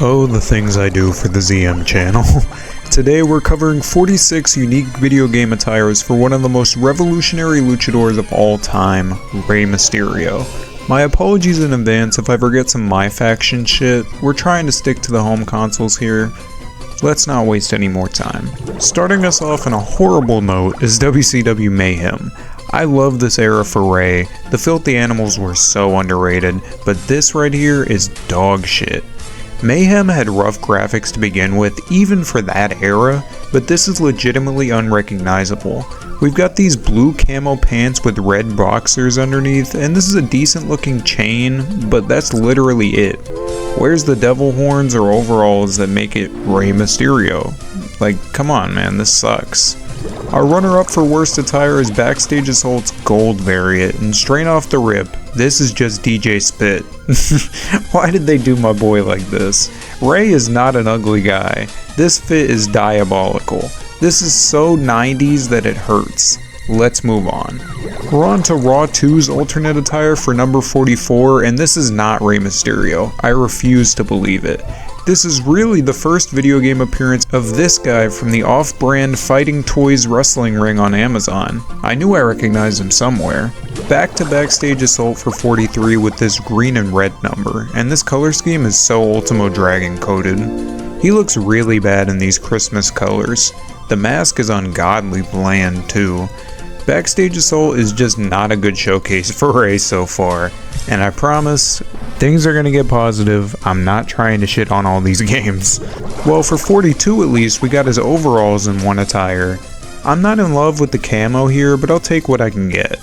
Oh, the things I do for the ZM channel. Today we're covering 46 unique video game attires for one of the most revolutionary luchadors of all time, Rey Mysterio. My apologies in advance if I forget some My Faction shit. We're trying to stick to the home consoles here. Let's not waste any more time. Starting us off on a horrible note is WCW Mayhem. I love this era for Rey. The Filthy Animals were so underrated, but this right here is dog shit. Mayhem had rough graphics to begin with, even for that era, but this is legitimately unrecognizable. We've got these blue camo pants with red boxers underneath, and this is a decent looking chain, but that's literally it. Where's the devil horns or overalls that make it Rey Mysterio? Like, come on man, this sucks. Our runner-up for worst attire is Backstage Assault's gold variant, and straight off the rip, this is just DJ Spit. Why did they do my boy like this? Rey is not an ugly guy. This fit is diabolical. This is so 90s that it hurts. Let's move on. We're on to Raw 2's alternate attire for number 44, and this is not Rey Mysterio. I refuse to believe it. This is really the first video game appearance of this guy from the off-brand Fighting Toys wrestling ring on Amazon. I knew I recognized him somewhere. Back to Backstage Assault for 43 with this green and red number, and this color scheme is so Ultimo Dragon coded. He looks really bad in these Christmas colors. The mask is ungodly bland too. Backstage Assault is just not a good showcase for Rey so far, and I promise, things are gonna get positive. I'm not trying to shit on all these games. Well, for 42 at least, we got his overalls in one attire. I'm not in love with the camo here, but I'll take what I can get.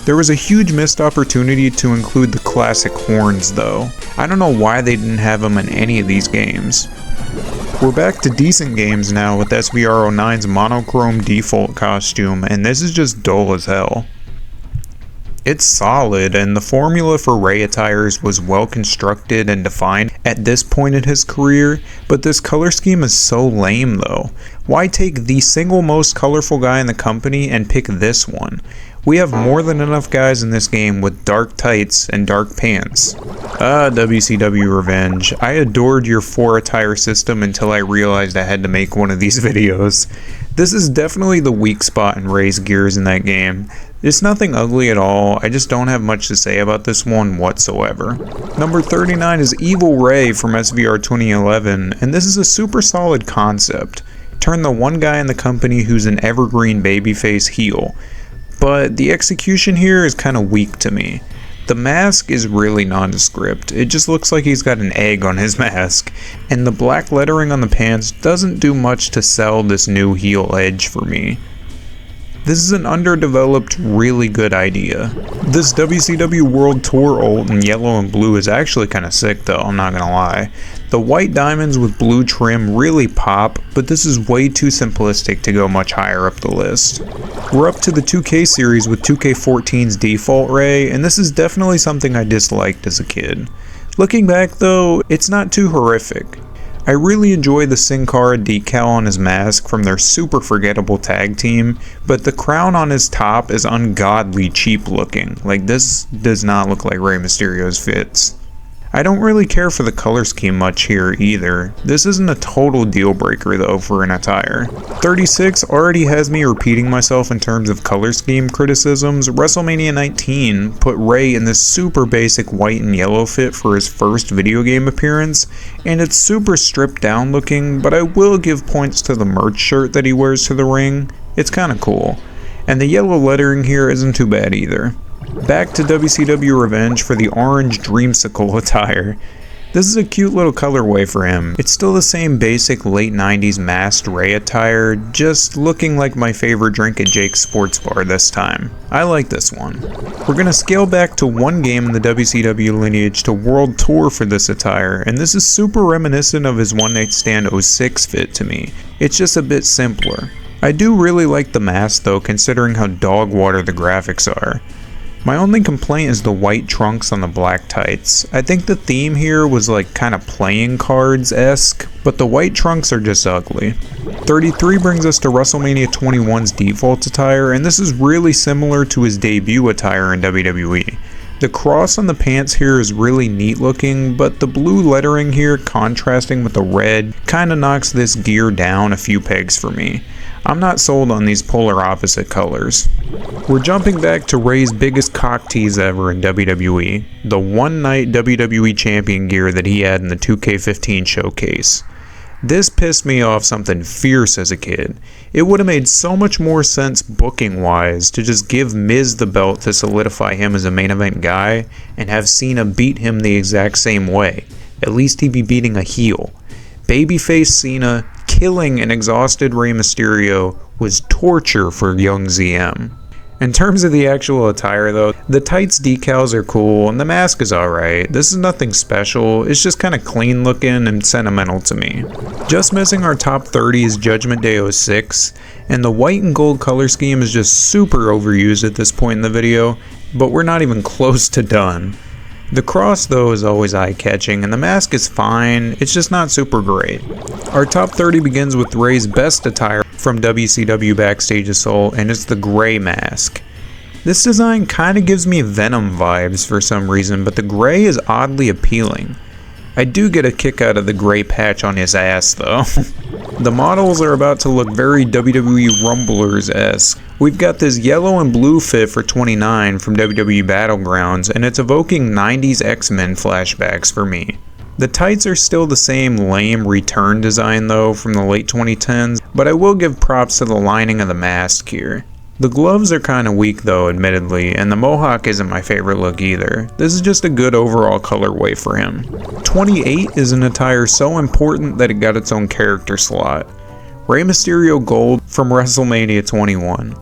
There was a huge missed opportunity to include the classic horns though. I don't know why they didn't have them in any of these games. We're back to decent games now with SVR09's monochrome default costume, and this is just dull as hell. It's solid, and the formula for Rey attires was well constructed and defined at this point in his career, but this color scheme is so lame though. Why take the single most colorful guy in the company and pick this one? We have more than enough guys in this game with dark tights and dark pants. WCW Revenge. I adored your 4 attire system until I realized I had to make one of these videos. This is definitely the weak spot in Rey's gears in that game. It's nothing ugly at all, I just don't have much to say about this one whatsoever. Number 39 is Evil Rey from SVR 2011, and this is a super solid concept. Turn the one guy in the company who's an evergreen babyface heel. But the execution here is kind of weak to me. The mask is really nondescript, it just looks like he's got an egg on his mask, and the black lettering on the pants doesn't do much to sell this new heel edge for me. This is an underdeveloped, really good idea. This WCW World Tour ult in yellow and blue is actually kinda sick though, I'm not gonna lie. The white diamonds with blue trim really pop, but this is way too simplistic to go much higher up the list. We're up to the 2K series with 2K14's default Rey, and this is definitely something I disliked as a kid. Looking back though, it's not too horrific. I really enjoy the Sin Cara decal on his mask from their super forgettable tag team, but the crown on his top is ungodly cheap looking. Like, this does not look like Rey Mysterio's fits. I don't really care for the color scheme much here either. This isn't a total deal breaker though for an attire. 36 already has me repeating myself in terms of color scheme criticisms. WrestleMania 19 put Rey in this super basic white and yellow fit for his first video game appearance, and it's super stripped down looking, but I will give points to the merch shirt that he wears to the ring. It's kinda cool. And the yellow lettering here isn't too bad either. Back to WCW Revenge for the orange dreamsicle attire. This is a cute little colorway for him. It's still the same basic late 90s masked Rey attire, just looking like my favorite drink at Jake's Sports Bar this time. I like this one. We're gonna scale back to one game in the WCW lineage to World Tour for this attire, and this is super reminiscent of his One Night Stand 06 fit to me. It's just a bit simpler. I do really like the mask though, considering how dog water the graphics are. My only complaint is the white trunks on the black tights. I think the theme here was like kind of playing cards-esque, but the white trunks are just ugly. 33 brings us to WrestleMania 21's default attire, and this is really similar to his debut attire in WWE. The cross on the pants here is really neat looking, but the blue lettering here contrasting with the red kinda knocks this gear down a few pegs for me. I'm not sold on these polar opposite colors. We're jumping back to Rey's biggest cock tease ever in WWE, the one night WWE Champion gear that he had in the 2K15 showcase. This pissed me off something fierce as a kid. It would have made so much more sense booking wise to just give Miz the belt to solidify him as a main event guy and have Cena beat him the exact same way. At least he'd be beating a heel. Babyface Cena killing an exhausted Rey Mysterio was torture for young ZM. In terms of the actual attire though, the tights decals are cool and the mask is alright. This is nothing special, it's just kinda clean looking and sentimental to me. Just missing our top 30 is Judgment Day 06, and the white and gold color scheme is just super overused at this point in the video, but we're not even close to done. The cross though is always eye-catching and the mask is fine, it's just not super great. Our top 30 begins with Rey's best attire from WCW Backstage Assault, and it's the gray mask. This design kinda gives me Venom vibes for some reason, but the gray is oddly appealing. I do get a kick out of the gray patch on his ass though. The models are about to look very WWE Rumblers-esque. We've got this yellow and blue fit for 29 from WWE Battlegrounds, and it's evoking 90s X-Men flashbacks for me. The tights are still the same lame return design though from the late 2010s, but I will give props to the lining of the mask here. The gloves are kinda weak though, admittedly, and the mohawk isn't my favorite look either. This is just a good overall colorway for him. 28 is an attire so important that it got its own character slot. Rey Mysterio Gold from WrestleMania 21.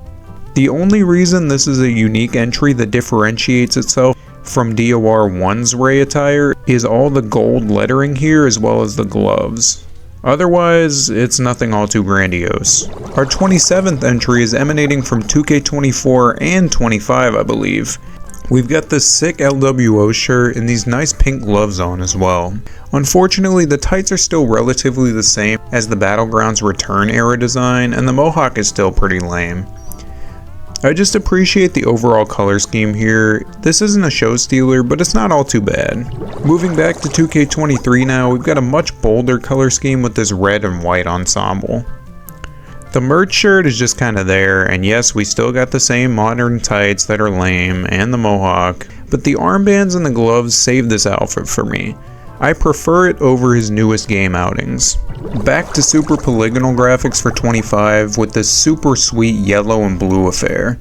The only reason this is a unique entry that differentiates itself from DOR 1's Rey attire is all the gold lettering here as well as the gloves. Otherwise, it's nothing all too grandiose. Our 27th entry is emanating from 2K24 and 25, I believe. We've got this sick LWO shirt and these nice pink gloves on as well. Unfortunately, the tights are still relatively the same as the Battlegrounds Return era design, and the mohawk is still pretty lame. I just appreciate the overall color scheme here. This isn't a show stealer, but it's not all too bad. Moving back to 2K23 now, we've got a much bolder color scheme with this red and white ensemble. The merch shirt is just kinda there, and yes, we still got the same modern tights that are lame, and the mohawk, but the armbands and the gloves save this outfit for me. I prefer it over his newest game outings. Back to super polygonal graphics for 25 with this super sweet yellow and blue affair.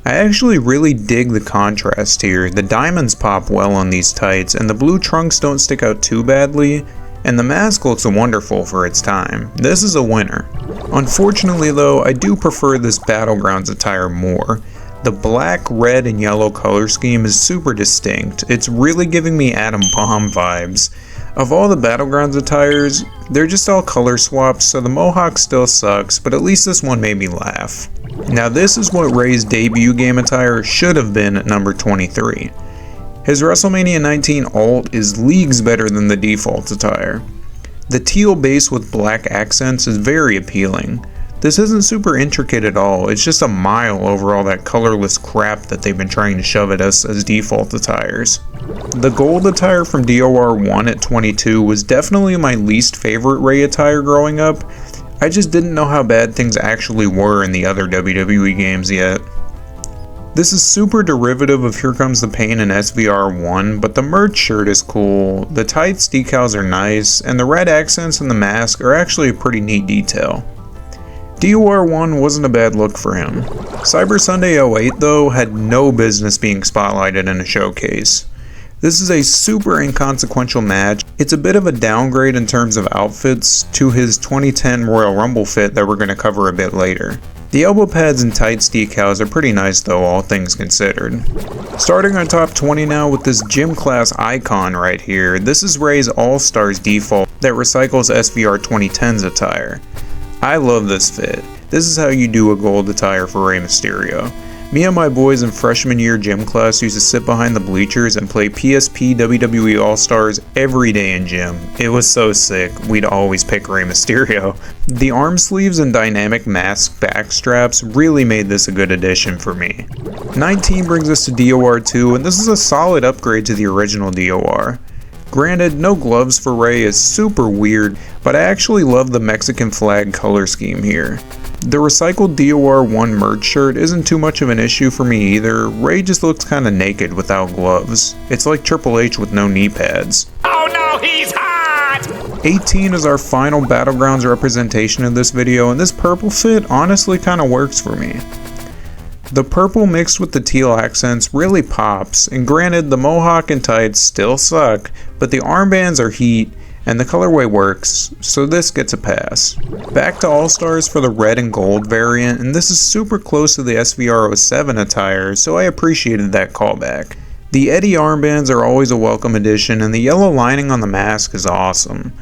I actually really dig the contrast here. The diamonds pop well on these tights and the blue trunks don't stick out too badly, and the mask looks wonderful for its time. This is a winner. Unfortunately though, I do prefer this Battlegrounds attire more. The black, red, and yellow color scheme is super distinct. It's really giving me Adam Bomb vibes. Of all the Battlegrounds attires, they're just all color swaps, so the mohawk still sucks, but at least this one made me laugh. Now this is what Rey's debut game attire should have been at number 23. His WrestleMania 19 alt is leagues better than the default attire. The teal base with black accents is very appealing. This isn't super intricate at all, it's just a mile over all that colorless crap that they've been trying to shove at us as default attires. The gold attire from DOR 1 at 22 was definitely my least favorite Rey attire growing up. I just didn't know how bad things actually were in the other WWE games yet. This is super derivative of Here Comes the Pain in SVR 1, but the merch shirt is cool, the tights decals are nice, and the red accents and the mask are actually a pretty neat detail. DOR 1 wasn't a bad look for him. Cyber Sunday 08 though had no business being spotlighted in a showcase. This is a super inconsequential match. It's a bit of a downgrade in terms of outfits to his 2010 Royal Rumble fit that we're going to cover a bit later. The elbow pads and tights decals are pretty nice though, all things considered. Starting our top 20 now with this gym class icon right here. This is Rey's All-Stars default that recycles SVR 2010's attire. I love this fit. This is how you do a gold attire for Rey Mysterio. Me and my boys in freshman year gym class used to sit behind the bleachers and play PSP WWE All-Stars every day in gym. It was so sick, we'd always pick Rey Mysterio. The arm sleeves and dynamic mask back straps really made this a good addition for me. 19 brings us to DOR 2, and this is a solid upgrade to the original DOR. Granted, no gloves for Rey is super weird, but I actually love the Mexican flag color scheme here. The recycled DOR 1 merch shirt isn't too much of an issue for me either. Rey just looks kinda naked without gloves. It's like Triple H with no knee pads. Oh no, he's hot! 18 is our final Battlegrounds representation of this video, and this purple fit honestly kinda works for me. The purple mixed with the teal accents really pops, and granted the mohawk and tights still suck, but the armbands are heat, and the colorway works, so this gets a pass. Back to All-Stars for the red and gold variant, and this is super close to the SVR07 attire, so I appreciated that callback. The Eddie armbands are always a welcome addition, and the yellow lining on the mask is awesome.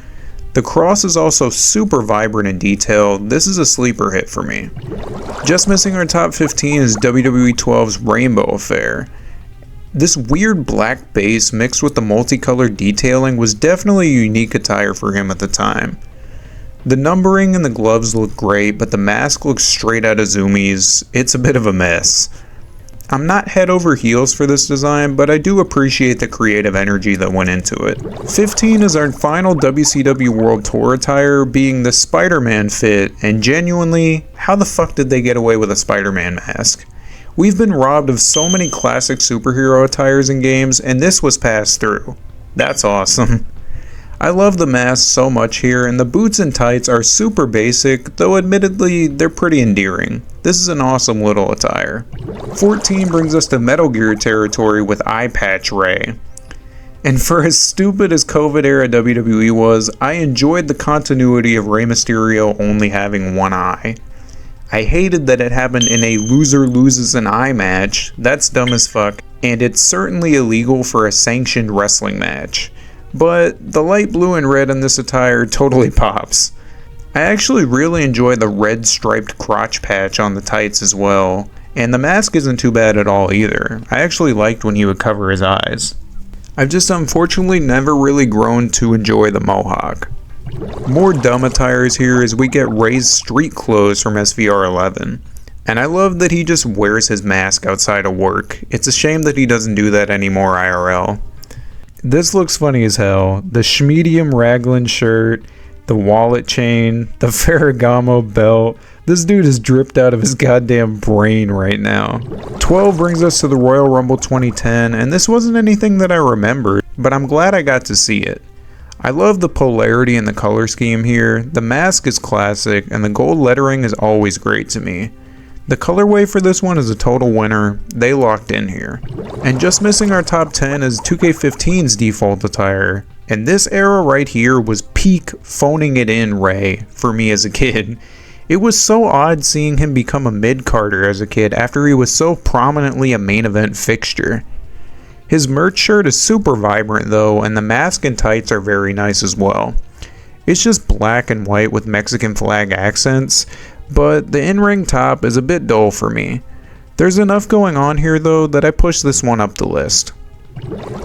The cross is also super vibrant and detailed. This is a sleeper hit for me. Just missing our top 15 is WWE 12's Rainbow Affair. This weird black base mixed with the multicolored detailing was definitely a unique attire for him at the time. The numbering and the gloves look great, but the mask looks straight out of Zoomies. It's a bit of a mess. I'm not head over heels for this design, but I do appreciate the creative energy that went into it. 15 is our final WCW World Tour attire, being the Spider-Man fit, and genuinely, how the fuck did they get away with a Spider-Man mask? We've been robbed of so many classic superhero attires in games, and this was passed through. That's awesome. I love the mask so much here, and the boots and tights are super basic, though admittedly they're pretty endearing. This is an awesome little attire. 14 brings us to Metal Gear territory with Eye Patch Rey. And for as stupid as COVID era WWE was, I enjoyed the continuity of Rey Mysterio only having one eye. I hated that it happened in a loser loses an eye match. That's dumb as fuck, and it's certainly illegal for a sanctioned wrestling match. But the light blue and red in this attire totally pops. I actually really enjoy the red striped crotch patch on the tights as well, and the mask isn't too bad at all either. I actually liked when he would cover his eyes. I've just unfortunately never really grown to enjoy the mohawk. More dumb attires here as we get Rey's street clothes from SVR11. And I love that he just wears his mask outside of work. It's a shame that he doesn't do that anymore IRL. This looks funny as hell. The Schmedium Raglan shirt, the wallet chain, the Ferragamo belt. This dude is dripped out of his goddamn brain right now. 12 brings us to the Royal Rumble 2010, and this wasn't anything that I remembered, but I'm glad I got to see it. I love the polarity in the color scheme here. The mask is classic, and the gold lettering is always great to me. The colorway for this one is a total winner. They locked in here. And just missing our top 10 is 2K15's default attire. And this era right here was peak phoning it in Rey for me as a kid. It was so odd seeing him become a mid-carder as a kid after he was so prominently a main event fixture. His merch shirt is super vibrant though, and the mask and tights are very nice as well. It's just black and white with Mexican flag accents, but the in-ring top is a bit dull for me. There's enough going on here though that I pushed this one up the list.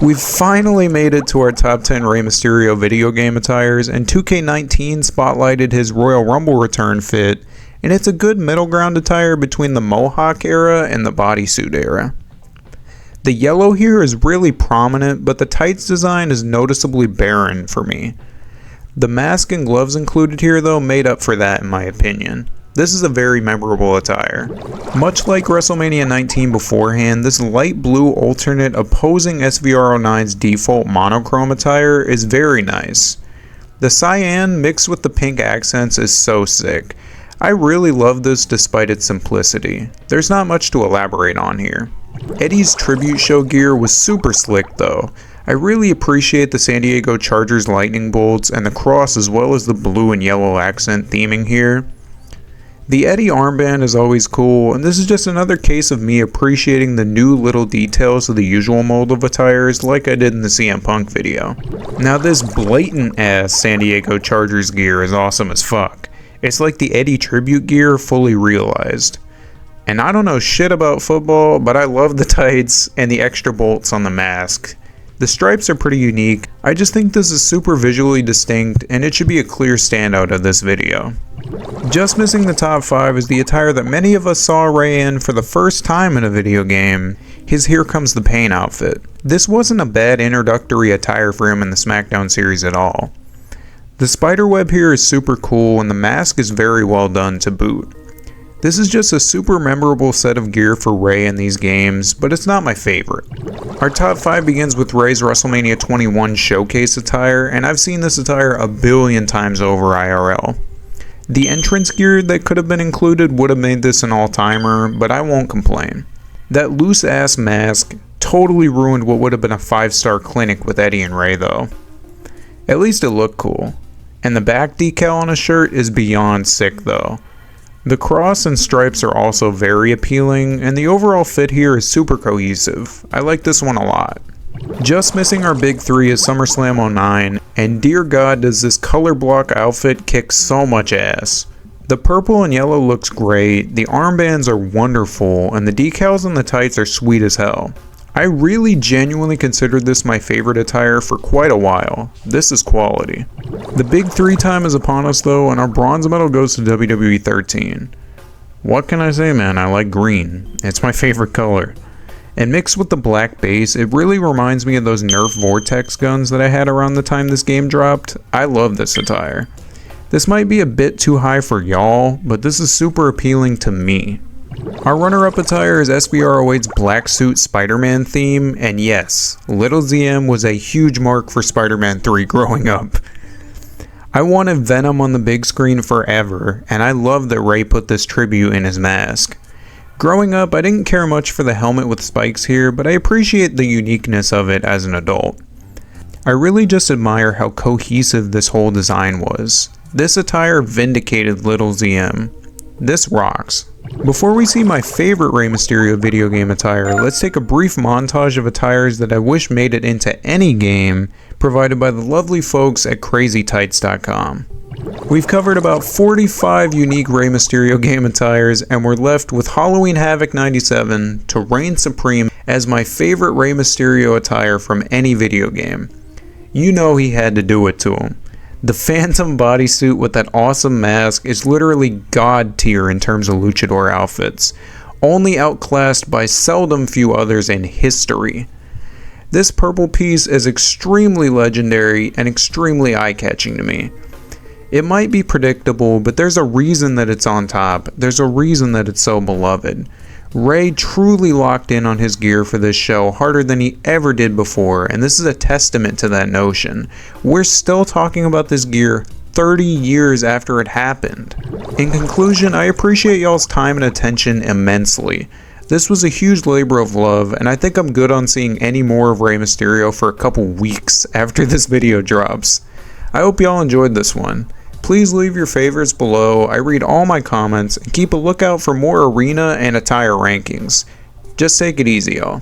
We've finally made it to our top 10 Rey Mysterio video game attires, and 2K19 spotlighted his Royal Rumble return fit, and it's a good middle ground attire between the Mohawk era and the bodysuit era. The yellow here is really prominent, but the tights design is noticeably barren for me. The mask and gloves included here though made up for that in my opinion. This is a very memorable attire. Much like WrestleMania 19 beforehand, this light blue alternate opposing SVR09's default monochrome attire is very nice. The cyan mixed with the pink accents is so sick. I really love this despite its simplicity. There's not much to elaborate on here. Eddie's tribute show gear was super slick though. I really appreciate the San Diego Chargers lightning bolts and the cross as well as the blue and yellow accent theming here. The Eddie armband is always cool, and this is just another case of me appreciating the new little details of the usual mold of attires like I did in the CM Punk video. Now this blatant ass San Diego Chargers gear is awesome as fuck. It's like the Eddie tribute gear fully realized. And I don't know shit about football, but I love the tights and the extra bolts on the mask. The stripes are pretty unique. I just think this is super visually distinct and it should be a clear standout of this video. Just missing the top 5 is the attire that many of us saw Rey in for the first time in a video game, his Here Comes the Pain outfit. This wasn't a bad introductory attire for him in the SmackDown series at all. The spiderweb here is super cool and the mask is very well done to boot. This is just a super memorable set of gear for Rey in these games, but it's not my favorite. Our top 5 begins with Rey's WrestleMania 21 showcase attire, and I've seen this attire a billion times over IRL. The entrance gear that could have been included would have made this an all-timer, but I won't complain. That loose-ass mask totally ruined what would have been a 5-star clinic with Eddie and Rey though. At least it looked cool. And the back decal on a shirt is beyond sick though. The cross and stripes are also very appealing, and the overall fit here is super cohesive. I like this one a lot. Just missing our big 3 is SummerSlam 09, and dear god does this color block outfit kick so much ass. The purple and yellow looks great, the armbands are wonderful, and the decals on the tights are sweet as hell. I really genuinely considered this my favorite attire for quite a while. This is quality. The big 3 time is upon us though, and our bronze medal goes to WWE 13. What can I say, man? I like green. It's my favorite color. And mixed with the black base, it really reminds me of those Nerf Vortex guns that I had around the time this game dropped. I love this attire. This might be a bit too high for y'all, but this is super appealing to me. Our runner-up attire is SBR08's black suit Spider-Man theme, and yes, Little ZM was a huge mark for Spider-Man 3 growing up. I wanted Venom on the big screen forever, and I love that Rey put this tribute in his mask. Growing up, I didn't care much for the helmet with spikes here, but I appreciate the uniqueness of it as an adult. I really just admire how cohesive this whole design was. This attire vindicated Little ZM. This rocks. Before we see my favorite Rey Mysterio video game attire, let's take a brief montage of attires that I wish made it into any game, provided by the lovely folks at crazytights.com. We've covered about 45 unique Rey Mysterio game attires, and we're left with Halloween Havoc 97 to reign supreme as my favorite Rey Mysterio attire from any video game. You know he had to do it to him. The Phantom bodysuit with that awesome mask is literally god tier in terms of luchador outfits, only outclassed by seldom few others in history. This purple piece is extremely legendary and extremely eye-catching to me. It might be predictable, but there's a reason that it's on top. There's a reason that it's so beloved. Rey truly locked in on his gear for this show harder than he ever did before, and this is a testament to that notion. We're still talking about this gear 30 years after it happened. In conclusion, I appreciate y'all's time and attention immensely. This was a huge labor of love, and I think I'm good on seeing any more of Rey Mysterio for a couple weeks after this video drops. I hope y'all enjoyed this one. Please leave your favorites below. I read all my comments and keep a lookout for more arena and attire rankings. Just take it easy, y'all.